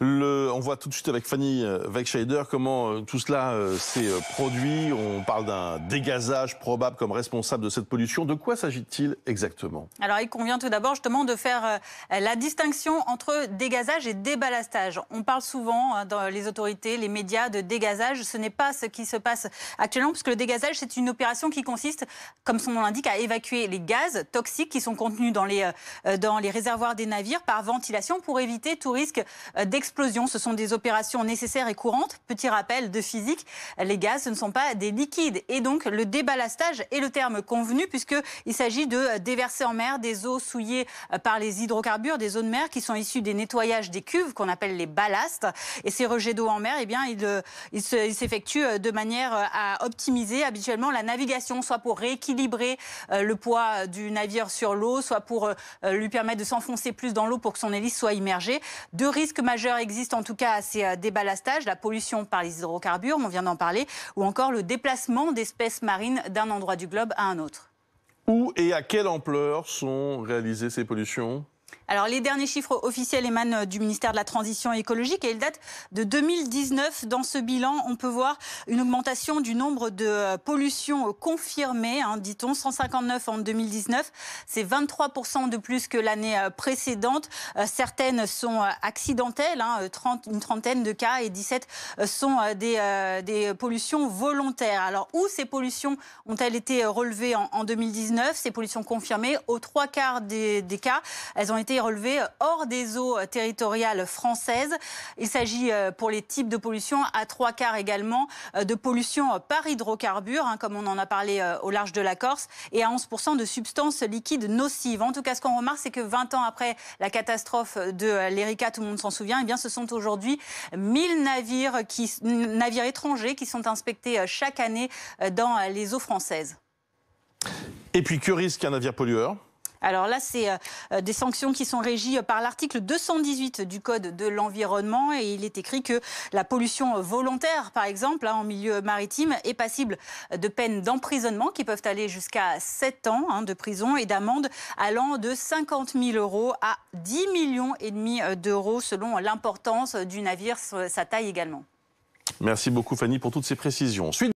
On voit tout de suite avec Fanny Weichscheider comment tout cela s'est produit. On parle d'un dégazage probable comme responsable de cette pollution. De quoi s'agit-il exactement? Alors, il convient tout d'abord justement de faire la distinction entre dégazage et déballastage. On parle souvent dans les autorités, les médias de dégazage. Ce n'est pas ce qui se passe actuellement, puisque le dégazage, c'est une opération qui consiste, comme son nom l'indique, à évacuer les gaz toxiques qui sont contenus dans les réservoirs des navires par ventilation pour éviter tout risque d'explosion. Ce sont des opérations nécessaires et courantes. Petit rappel de physique, les gaz, ce ne sont pas des liquides. Et donc, le déballastage est le terme convenu puisqu'il s'agit de déverser en mer des eaux souillées par les hydrocarbures, des eaux de mer qui sont issues des nettoyages des cuves qu'on appelle les ballasts. Et ces rejets d'eau en mer, eh bien, ils s'effectuent de manière à optimiser habituellement la navigation, soit pour rééquilibrer le poids du navire sur l'eau, soit pour lui permettre de s'enfoncer plus dans l'eau pour que son hélice soit immergée. Deux risques majeurs existent en tout cas à ces déballastages, la pollution par les hydrocarbures, on vient d'en parler, ou encore le déplacement d'espèces marines d'un endroit du globe à un autre. Où et à quelle ampleur sont réalisées ces pollutions ? Alors, les derniers chiffres officiels émanent du ministère de la Transition écologique et ils datent de 2019. Dans ce bilan, on peut voir une augmentation du nombre de pollutions confirmées, dit-on, 159 en 2019. C'est 23% de plus que l'année précédente. Certaines sont accidentelles, une trentaine de cas, et 17 sont des pollutions volontaires. Alors, où ces pollutions ont-elles été relevées en 2019 ? Ces pollutions confirmées, aux 3/4 des cas, elles ont été relevées hors des eaux territoriales françaises. Il s'agit pour les types de pollution à 3/4 également de pollution par hydrocarbures, comme on en a parlé au large de la Corse, et à 11% de substances liquides nocives. En tout cas, ce qu'on remarque, c'est que 20 ans après la catastrophe de l'Erika, tout le monde s'en souvient, eh bien, ce sont aujourd'hui 1000 navires étrangers qui sont inspectés chaque année dans les eaux françaises. Et puis, que risque un navire pollueur ? Alors là, c'est des sanctions qui sont régies par l'article 218 du Code de l'environnement et il est écrit que la pollution volontaire, par exemple, en milieu maritime, est passible de peines d'emprisonnement qui peuvent aller jusqu'à 7 ans de prison et d'amende allant de 50 000 € à 10,5 millions d'euros selon l'importance du navire, sa taille également. Merci beaucoup Fanny pour toutes ces précisions.